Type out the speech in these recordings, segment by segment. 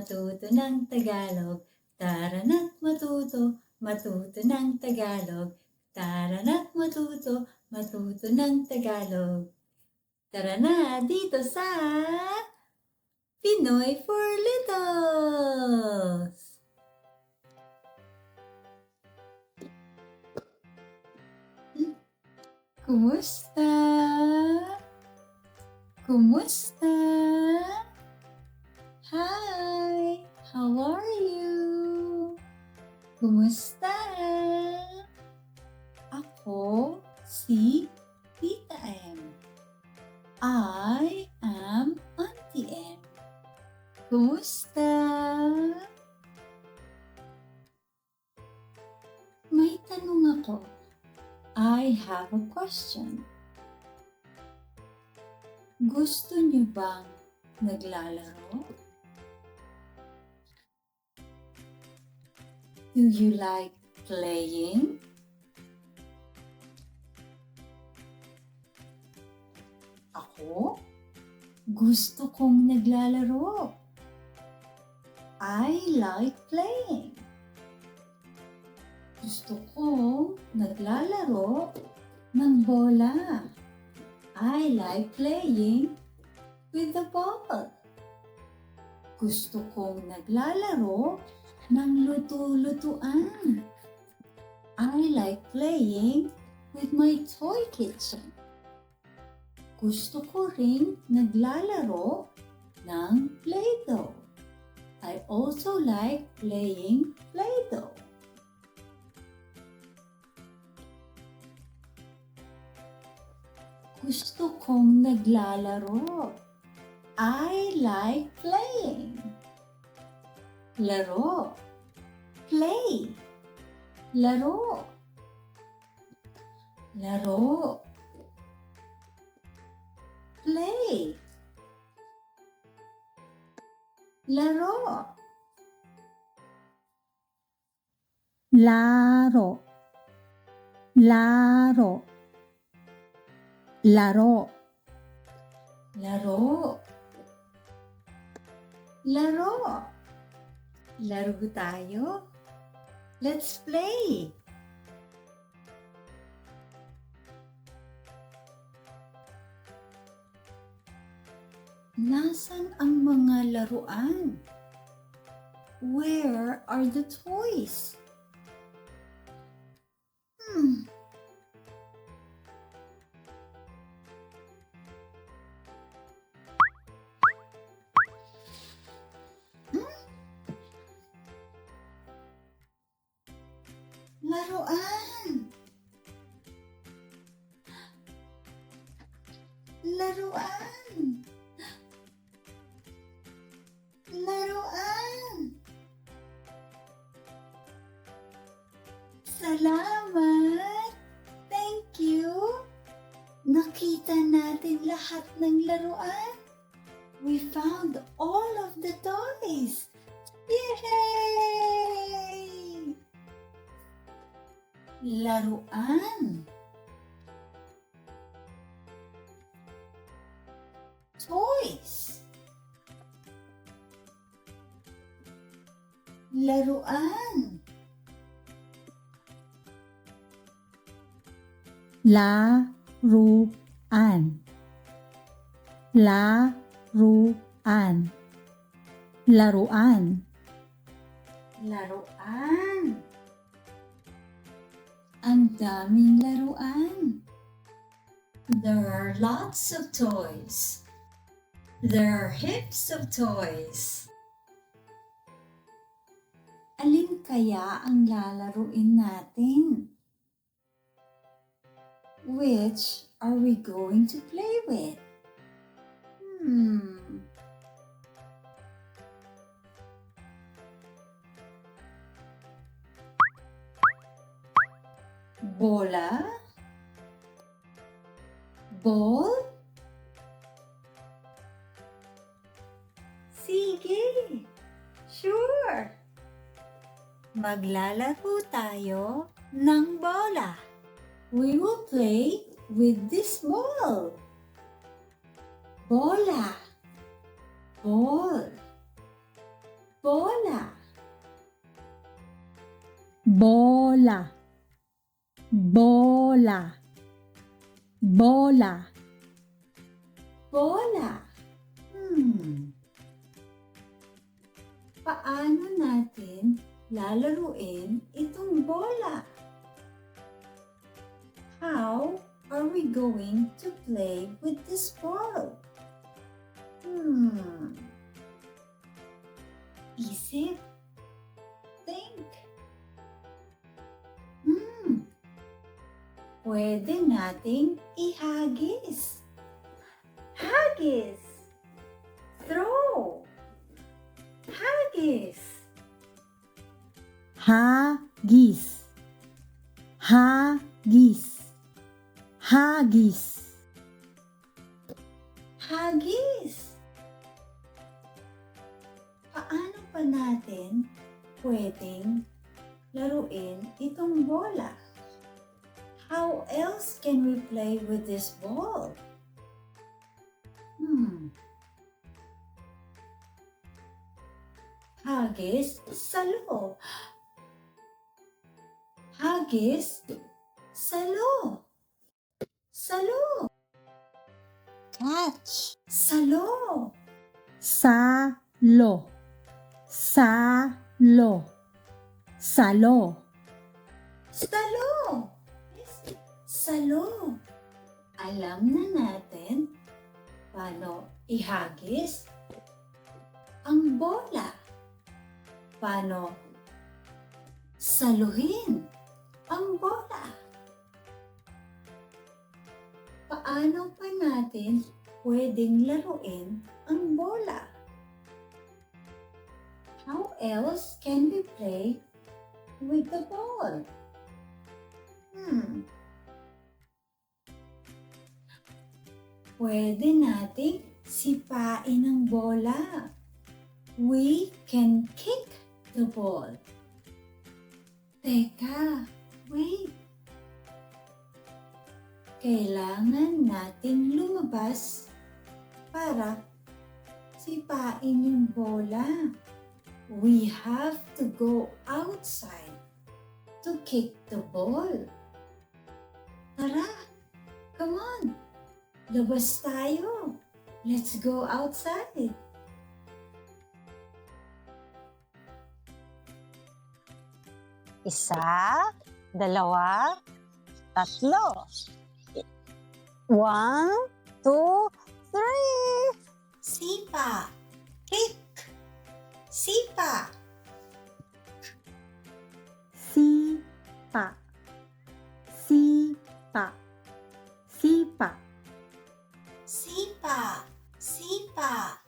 matuto ng Tagalog. Tara na't matuto, matuto ng Tagalog. Tara na't matuto, matuto ng Tagalog. Tara na dito sa Pinoy for Littles! Kumusta? Kumusta? Hi! How are you? Kumusta? Ako si Tita M. I am Auntie M. Kumusta? May tanong ako. I have a question. Gusto niyo bang naglalaro? Do you like playing? Ako? Gusto kong naglalaro. I like playing. Gusto kong naglalaro ng bola. I like playing with the ball. Gusto kong naglalaro ng luto-lutuan. I like playing with my toy kitchen. Gusto ko ring naglalaro ng Play-Doh. I also like playing Play-Doh. Gusto kong naglalaro. I like playing. Laro. Play. Laro. Laro. Play. Laro. Laro. Laro. Laro. Laro. Laro. Laro tayo. Let's play. Nasaan ang mga laruan? Where are the toys? Laruan! Laruan! Laruan! Salamat! Thank you! Nakita natin lahat ng laruan. We found all of the toys! Yay! Laruan. Toys. Laruan. Laruan. Laruan. Laruan. Laruan. Ang daming laruan. There are lots of toys. There are heaps of toys. Alin kaya ang lalaruin natin? Which are we going to play with? Bola? Ball? Sige! Sure! Maglalaro tayo ng bola. We will play with this ball. Bola. Ball. bola, bola, bola. Bola. Paano natin lalaruin itong bola? How are we going to play with this ball? Isip. Think. Pwede nating ihagis. Hagis. Throw. Hagis. Hagis, hagis, hagis. Hagis. Paano pa natin pwedeng laruin itong bola? How else can we play with this ball? Hagis, salo. Hagis, salo. Salo. Catch. Salo. Salo, salo, salo. Salo. Salo. Alam na natin paano ihagis ang bola. Paano saluhin ang bola. Paano pa natin pwedeng laruin ang bola? How else can we play with the ball? Pwede nating sipain ang bola. We can kick the ball. Teka, wait. Kailangan nating lumabas para sipain yung bola. We have to go outside to kick the ball. Tara, come on. Labas tayo. Let's go outside. Isa, dalawa, tatlo. 1, 2, 3. Sipa. Kick. Sipa. Sipa, sipa, sipa. Sipa. Sipa.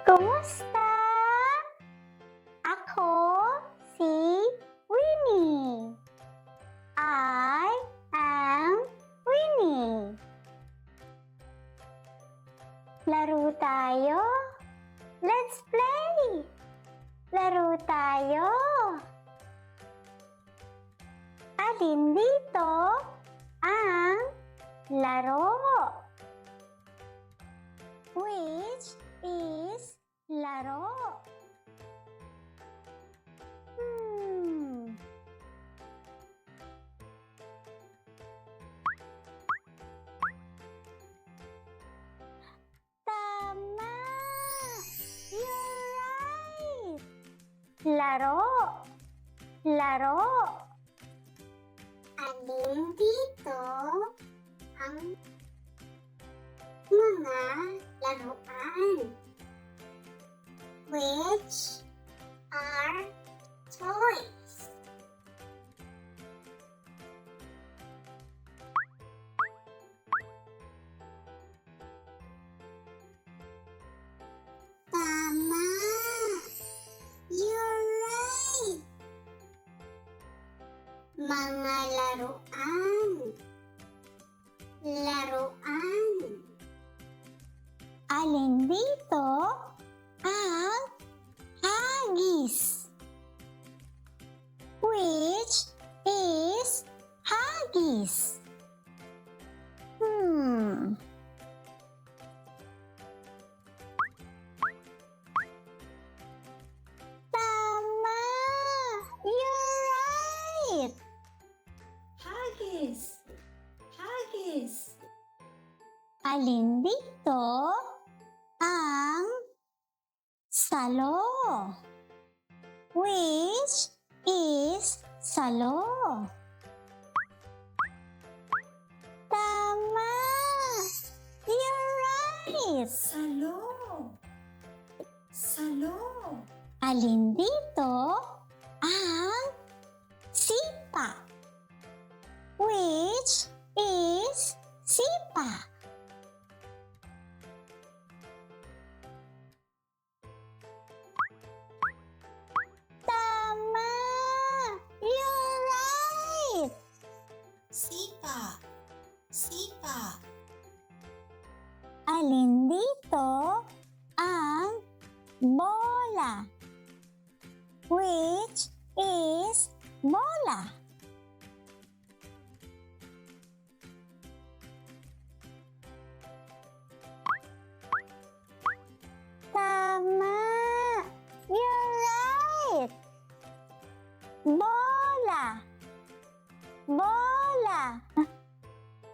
Kumusta? Ako si Winnie. I am Winnie. Laro tayo. Let's play. Laro tayo. Alin dito ang laro? Which is laro? Tama! You're right! Laro! Laro! Alin dito ang mga laruan? Which are toys? Tama! You're right! Mga laruan. Laruan. Alin dito ang hagis? Which is hagis? Tama! You're right! Alin dito ang salo? Which is salo? Tama! You're right! Salo! Salo! Alin dito ang sipa? Which is sipa? Tama! You're right! Sipa! Sipa! Alin dito ang bola? Which is bola? Tama! You're right! Bola! Bola!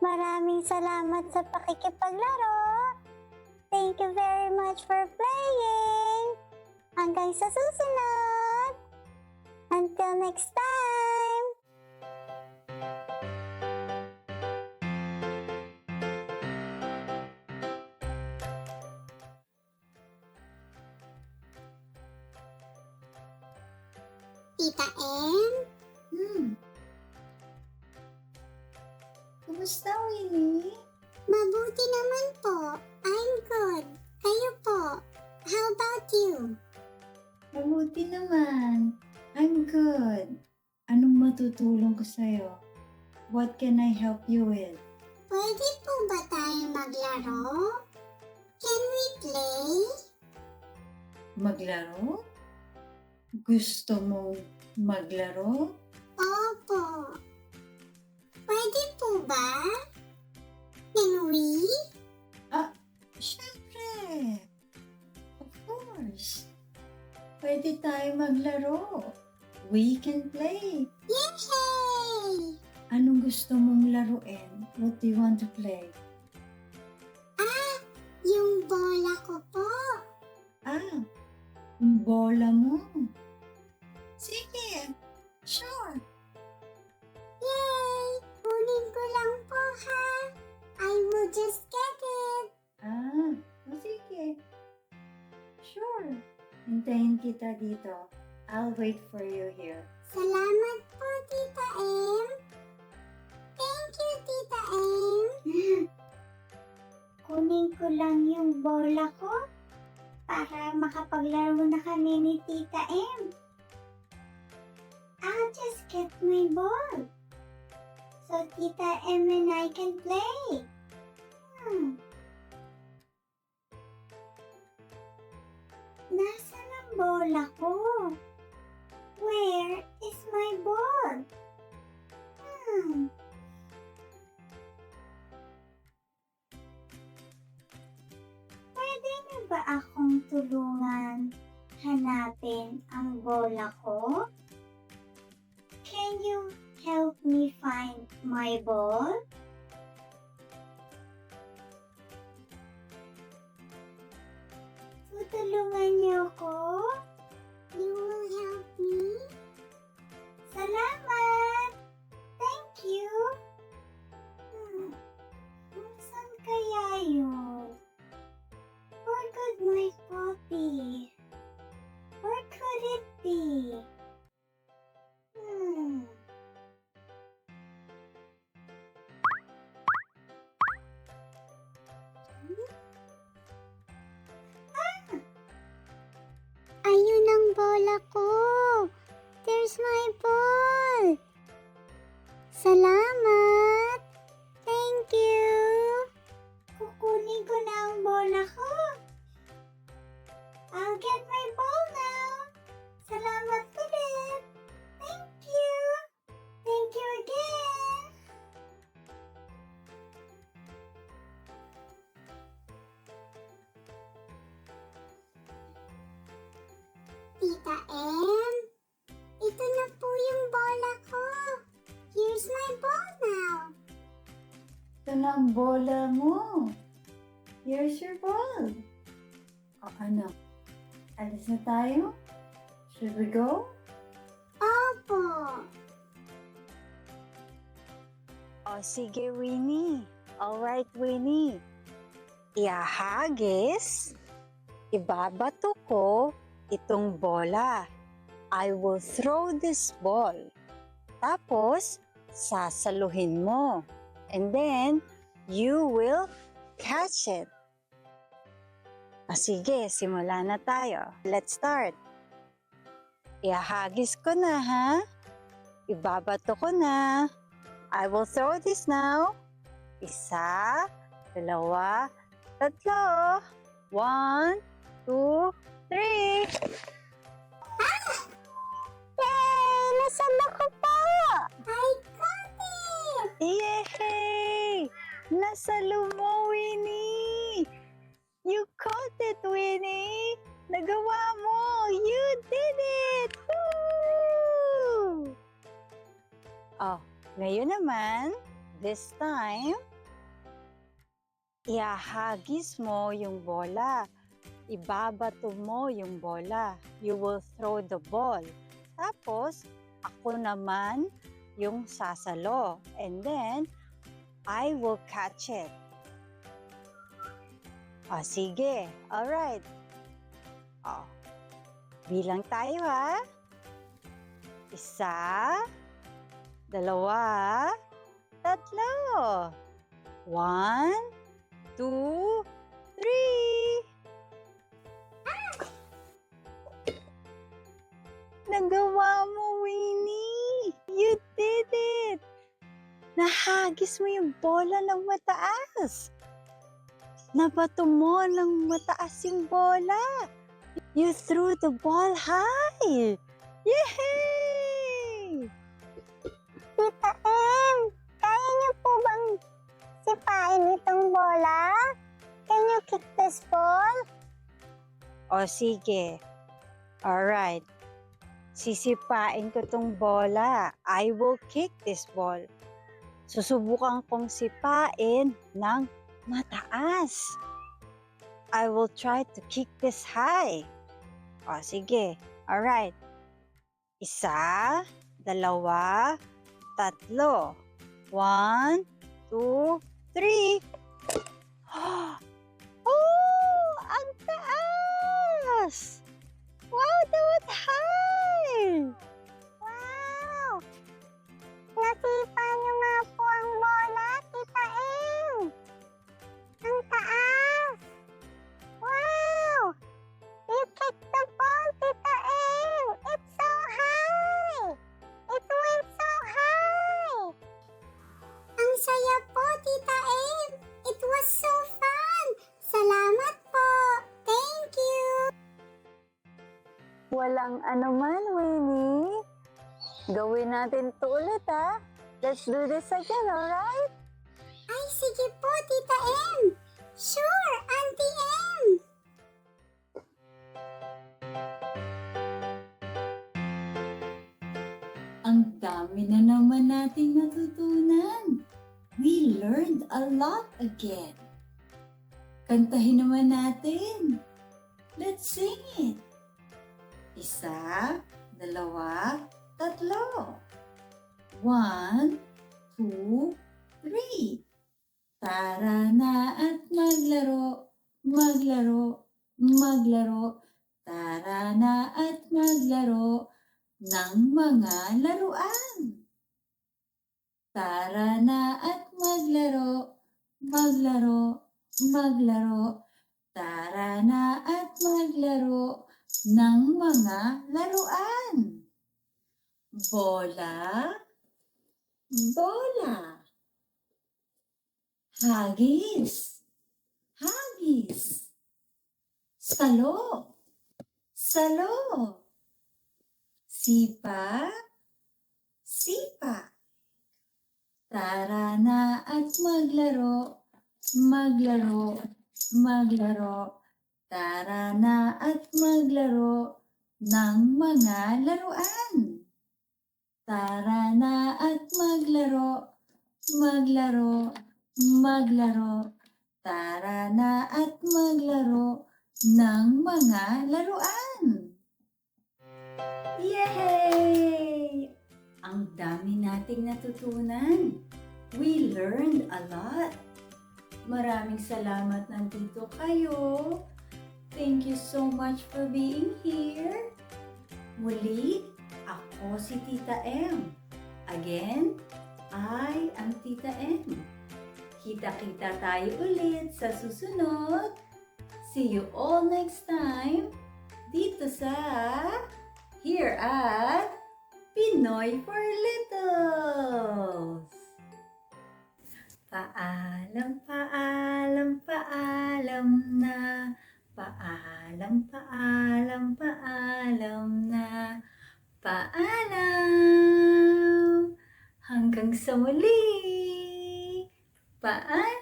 Maraming salamat sa pakikipaglaro! Thank you very much for playing! Hanggang sa susunod! Until next time! Tita Em? Kumusta, Winnie? Mabuti naman po. I'm good. Kayo po. How about you? Mabuti naman. I'm good. Anong matutulong ko sa'yo? What can I help you with? Pwede po ba tayo maglaro? Can we play? Maglaro? Gusto mong maglaro? Opo. Pwede po ba? Can we? Siyempre! Of course! Pwede tayo maglaro. We can play. Yay! Anong gusto mong laruin? What do you want to play? Yung bola ko po. Yung bola mo. Sige. Sure. Yay! Kunin ko lang po ha. I will just get it. Sige. Sure. Hintayin kita dito. I'll wait for you here. Salamat po, Tita Em. Thank you, Tita Em. Kunin ko lang yung bola ko para makapaglaro na kami ni Tita Em. I'll just get my ball so Tita Em and I can play. Nasaan ang bola ko? Where is my ball? Pwede niyo ba akong tulungan hanapin ang bola ko? Can you help me find my ball? Tutulungan niyo ako? You will help me? Salamat! Thank you! Saan kaya yun? Where could my ball be? Where could it be? Ayun ang bola ko. There's my ball. Salamat. Thank you. Kukunin ko na ang bola ko. I'll get my ball now. Salamat ulit. Thank you. Thank you again. Tita Em, ito na po yung bola ko. Here's my ball now. Ito na ang bola mo. Here's your ball. O ano? Alis na tayo? Should we go? Opo. O sige, Winnie. Alright, Winnie. Ihahagis. Ibabato ko itong bola. I will throw this ball. Tapos, sasaluhin mo. And then, you will catch it. O sige, simula na tayo. Let's start. Ihahagis ko na, ha? Ibabato ko na. I will throw this now. Isa, dalawa, tatlo. 1, 2, 3. Yay! Nasama ko po! I got it! Yay! Nasalo mo, Winnie! You caught it, Winnie! Nagawa mo! You did it! Woo! Oh, ngayon naman, this time, ihahagis mo yung bola. Ibabato mo yung bola. You will throw the ball. Tapos, ako naman yung sasalo. And then, I will catch it. O, sige. Alright. O, bilang tayo, ha? Isa, dalawa, tatlo. 1, 2, 3. Nagawa mo, Winnie! You did it! Nahagis mo yung bola ng mataas. Nabato mo ng mataas yung bola. You threw the ball high. Yay! Tita Em, kaya niyo po bang sipain itong bola? Can you kick this ball? O sige. Alright. Sisipain ko tong bola. I will kick this ball. Susubukan kong sipain ng mataas. I will try to kick this high. O sige. Alright. Isa, dalawa, tatlo. 1, 2, 3. Oh! Ang taas! Wow, that was high! Wow! Nasipa niyo nga po ang bola, Tita Em! Ang taas! Wow! You kicked the ball, Tita Em! It's so high! It went so high! Ang saya po, Tita Em! It was so fun! Salamat po! Thank you! Walang anuman, Winnie. Gawin natin to ulit, ha? Let's do this again, alright? Ay, sige po, Tita Em! Sure, Auntie Em! Ang dami na naman nating natutunan. We learned a lot again. Kantahin naman natin. Let's sing it. Isa, dalawa, tatlo. 1, 2, 3. Tara na at maglaro, maglaro, maglaro. Tara na at maglaro ng mga laruan. Tara na at maglaro, maglaro, maglaro. Tara na at maglaro ng mga laruan. Bola, bola. Hagis, hagis. Salo, salo. Sipa, sipa. Tara na at maglaro, maglaro, maglaro. Tara na at maglaro ng mga laruan. Tara na at maglaro, maglaro, maglaro. Tara na at maglaro ng mga laruan. Yay! Ang dami nating natutunan. We learned a lot. Maraming salamat nandito kayo. Thank you so much for being here. Muli, ako si Tita M. Again, I am Tita M. Kita-kita tayo ulit sa susunod. See you all next time dito sa Here at Pinoy for Littles. Paalam, paalam, paalam na. Paalam, paalam, paalam na. Paalam. Hanggang sa muli. Paalam.